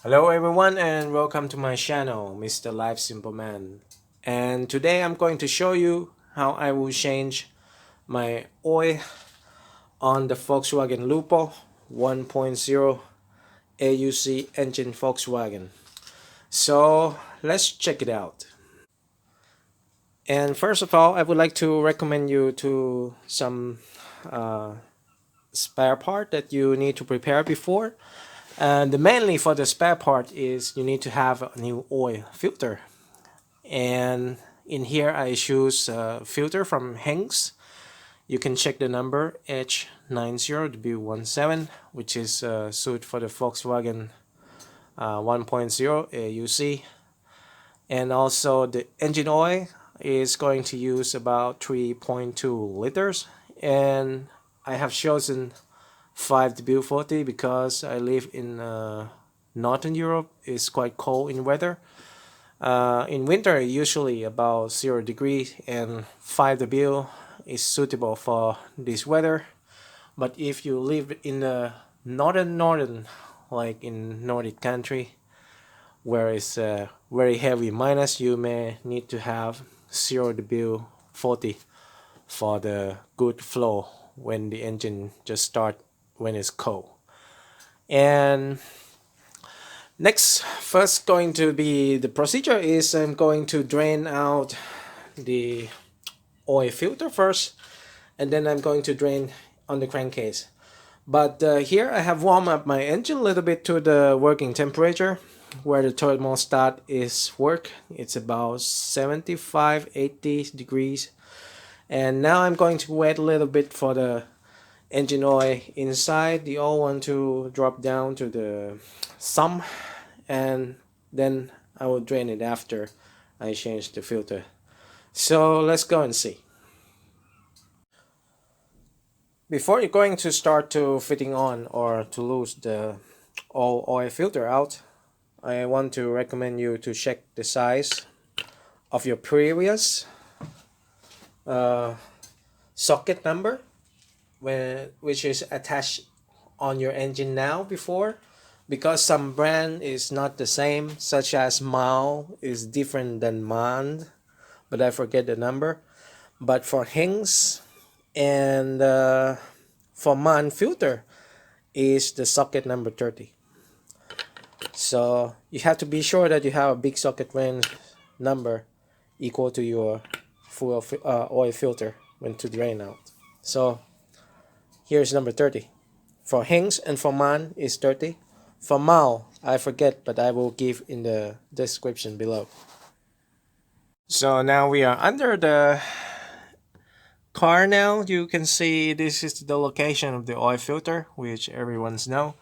Hello everyone and welcome to my channel, Mr. Life Simple Man. And today I'm going to show you how I will change my oil on the Volkswagen Lupo 1.0 AUC engine Volkswagen. So let's check it out. And first of all, I would like to recommend you to some uh, spare part that you need to prepare before. And mainly for the spare part is you need to have a new oil filter. And in here I choose a filter from Hengs. You can check the number H90W17, which is suit for the Volkswagen 1.0 AUC. And also the engine oil is going to use about 3.2 liters. And I have chosen 5W40 because I live in Northern Europe. It's quite cold in weather. In winter, usually about 0 degrees, and 5W is suitable for this weather. But if you live in the northern, like in Nordic country, where it's very heavy minus, you may need to have 0W40 for the good flow when the engine just start when it's cold. And next, first going to be the procedure is I'm going to drain out the oil filter first, and then I'm going to drain on the crankcase. But here I have warmed up my engine a little bit to the working temperature where the thermostat is work. It's about 75-80 degrees. And now I'm going to wait a little bit for the engine oil inside the oil one to drop down to the sump, and then I will drain it after I change the filter. So let's go and see. Before you're going to start to fitting on or to lose the oil filter out, I want to recommend you to check the size of your previous uh, socket number which is attached on your engine now before, because some brand is not the same, such as Mao is different than Mand, but I forget the number. But for Hings and for Mand filter is the socket number 30. So you have to be sure that you have a big socket range number equal to your full oil filter when to drain out. So here's number 30. For Hings and for Man is 30. For Mao, I forget, but I will give in the description below. So now we are under the car now. You can see this is the location of the oil filter, which everyone's know.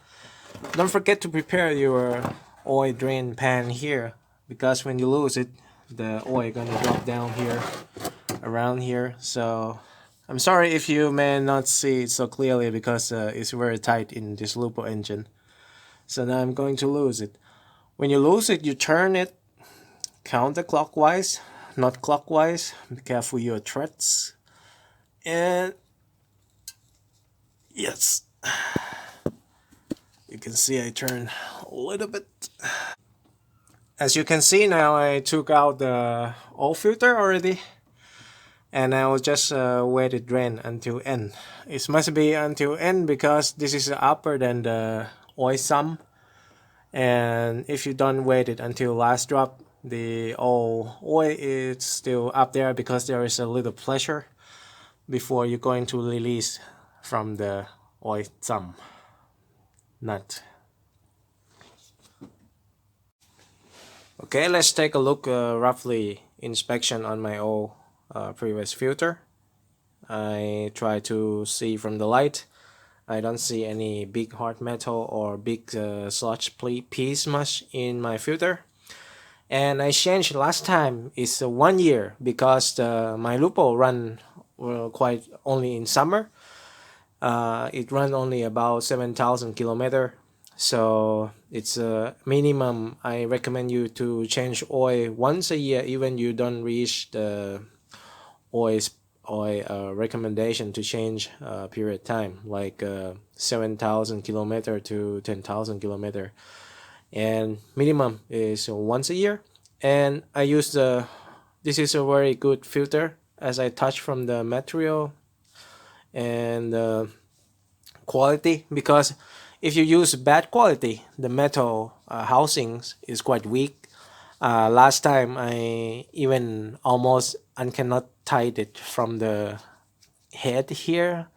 Don't forget to prepare your oil drain pan here, because when you lose it, the oil gonna drop down here, around here. So I'm sorry if you may not see it so clearly because it's very tight in this Lupo engine. So now I'm going to lose it. When you lose it, you turn it counterclockwise, not clockwise. Be careful your threads. And yes, you can see I turn a little bit. As you can see now, I took out the oil filter already, and I will just wait it drain until end. It must be until end because this is upper than the oil sump, and if you don't wait it until last drop, the oil is still up there because there is a little pressure before you're going to release from the oil sump nut. Okay, let's take a look roughly inspection on my old previous filter. I try to see from the light. I don't see any big hard metal or big sludge piece much in my filter. And I changed last time is 1 year because my Lupo run quite only in summer. It run only about 7,000 kilometer. So it's a minimum. I recommend you to change oil once a year, even you don't reach the oil recommendation to change period time like 7,000 kilometer to 10,000 kilometer. and minimum is once a year. And I use this is a very good filter, as I touch from the material and quality, because if you use bad quality, the metal housings is quite weak. Last time I even almost cannot tie it from the head here.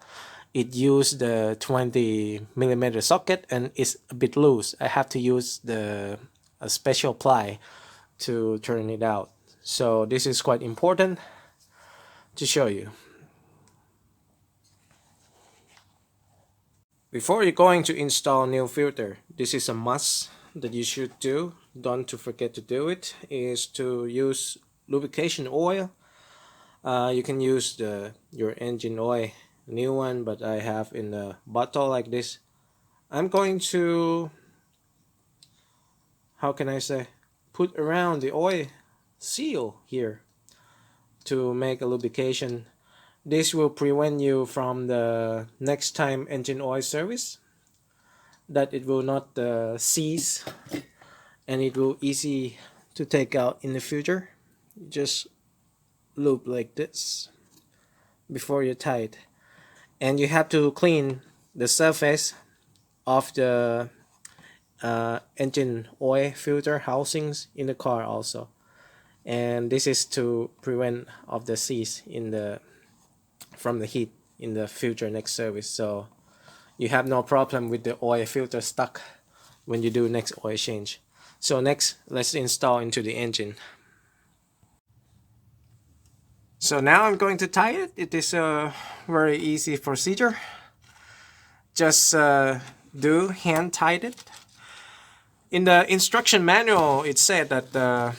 It used the 20 millimeter socket and it's a bit loose. I have to use a special ply to turn it out. So this is quite important to show you. Before you're going to install new filter, this is a must that you should do. Don't to forget to do it, is to use lubrication oil. You can use your engine oil, new one, but I have in a bottle like this. I'm going to, how can I say, put around the oil seal here to make a lubrication. This will prevent you from the next time engine oil service, that it will not seize, and it will easy to take out in the future. Just loop like this before you tie it, and you have to clean the surface of the engine oil filter housings in the car also, and this is to prevent of the seize in the from the heat in the future next service, so you have no problem with the oil filter stuck when you do next oil change. So next, let's install into the engine. So now I'm going to tie it. It is a very easy procedure. Just do hand tie it. In the instruction manual, it said that the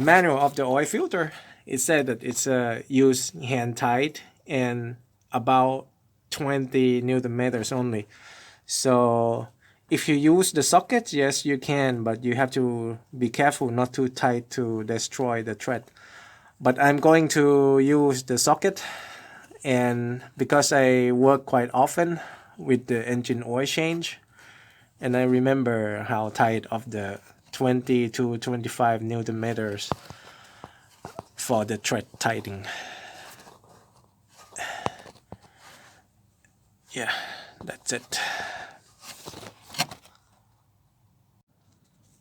manual of the oil filter, it said that it's use hand tied and about 20 newton meters only. So if you use the socket, yes you can, but you have to be careful not too tight to destroy the thread. But I'm going to use the socket, and because I work quite often with the engine oil change, and I remember how tight of the 20 to 25 newton meters for the thread tightening. Yeah, that's it.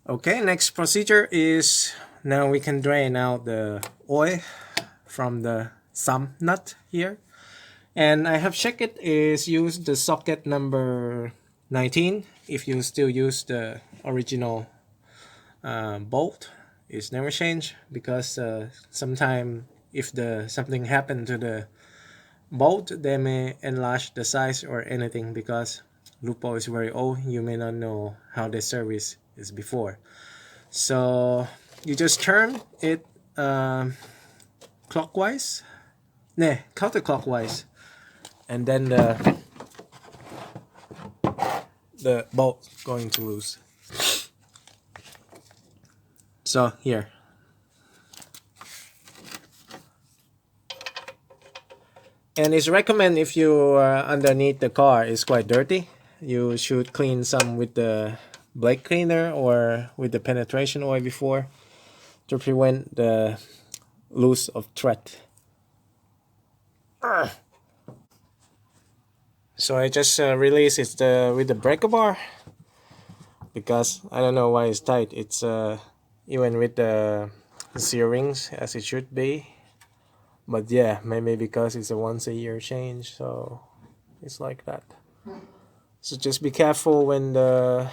Okay, next procedure is, now we can drain out the oil from the thumb nut here. And I have checked it, is use the socket number 19 if you still use the original bolt. It's never changed, because sometime if something happened to the bolt, they may enlarge the size or anything, because Lupo is very old. You may not know how the service is before. So you just turn it clockwise, counterclockwise, and then the bolt going to loose. So here. And it's recommend, if you underneath the car is quite dirty, you should clean some with the brake cleaner or with the penetration oil before, to prevent the loose of thread. So I just release it with the breaker bar, because I don't know why it's tight. It's even with the zero rings as it should be. But yeah, maybe because it's a once a year change, so it's like that. So just be careful when the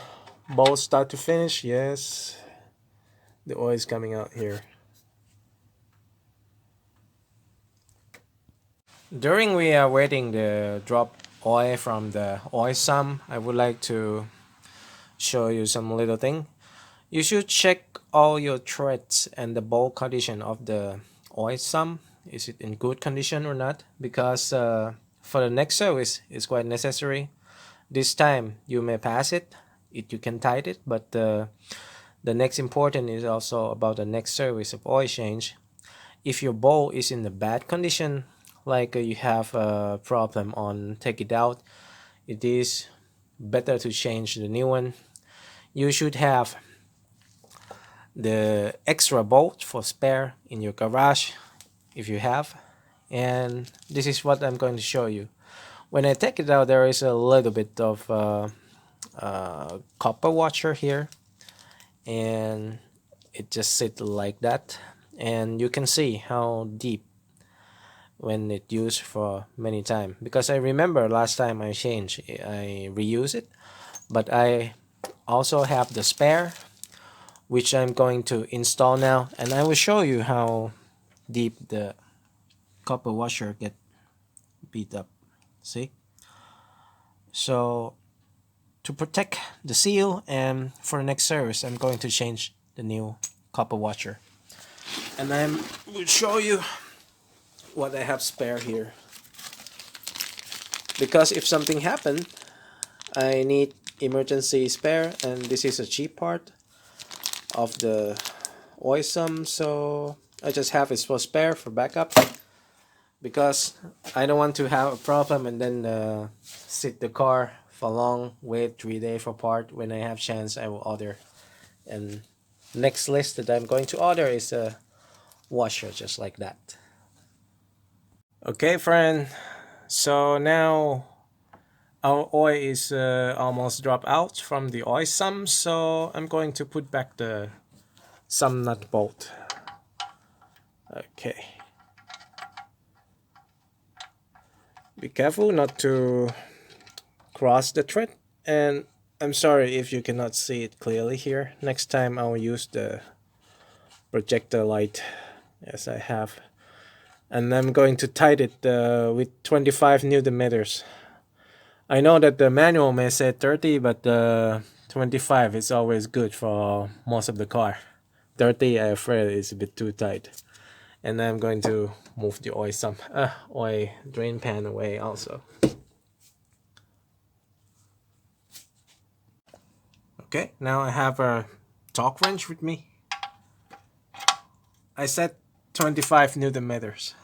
bolts start to finish. Yes, the oil is coming out here. During we are waiting the drop oil from the oil sump, I would like to show you some little thing. You should check all your threads and the bolt condition of the oil sump. Is it in good condition or not? Because for the next service, it's quite necessary. This time you may pass it, you can tight it, but the next important is also about the next service of oil change. If your bolt is in the bad condition, like you have a problem on take it out, it is better to change the new one. You should have the extra bolt for spare in your garage if you have. And this is what I'm going to show you. When I take it out, there is a little bit of copper washer here, and it just sits like that, and you can see how deep when it used for many times, because I remember last time I changed, I reuse it, but I also have the spare, which I'm going to install now, and I will show you how deep the copper washer get beat up. See? So to protect the seal, and for the next service I'm going to change the new copper washer, and I will show you what I have spare here, because if something happened I need emergency spare, and this is a cheap part of the oil sum, so I just have it for spare for backup, because I don't want to have a problem and then sit the car for long, wait 3 days for part. When I have chance I will order, and next list that I'm going to order is a washer just like that. Okay friend, so now our oil is almost dropped out from the oil sum, so I'm going to put back the sum nut bolt. Okay, be careful not to cross the thread, and I'm sorry if you cannot see it clearly here. Next time I'll use the projector light as I have, and I'm going to tighten it with 25 Newton meters. I know that the manual may say 30, but 25 is always good for most of the car. 30 I'm afraid is a bit too tight. And I'm going to move the oil drain pan away also. Okay, now I have a torque wrench with me. I set 25 Newton meters.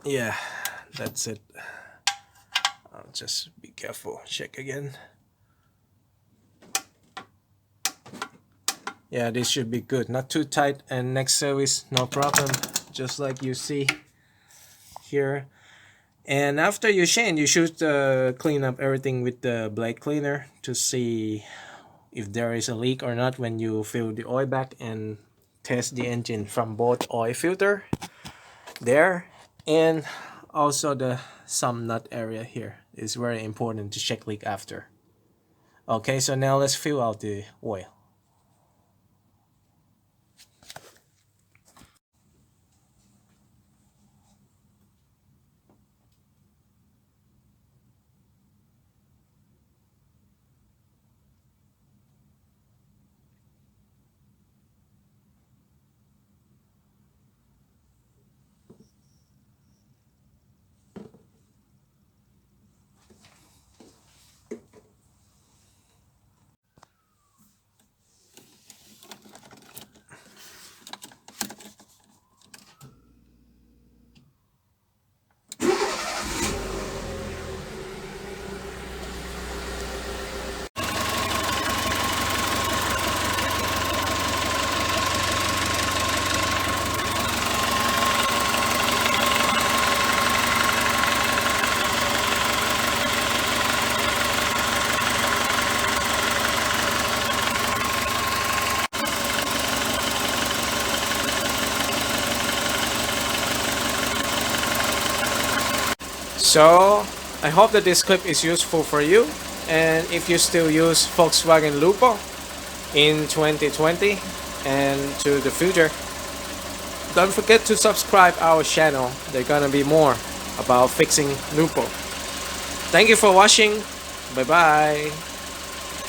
Yeah, that's it. I'll just be careful, check again. Yeah, this should be good, not too tight, and next service no problem, just like you see here. And after you change, you should clean up everything with the blade cleaner to see if there is a leak or not when you fill the oil back, and test the engine from both oil filter there, and also the sum nut area here is very important to check leak after. Okay, so now let's fill out the oil. So I hope that this clip is useful for you, and if you still use Volkswagen Lupo in 2020 and to the future, don't forget to subscribe our channel. There's gonna be more about fixing Lupo. Thank you for watching. Bye bye.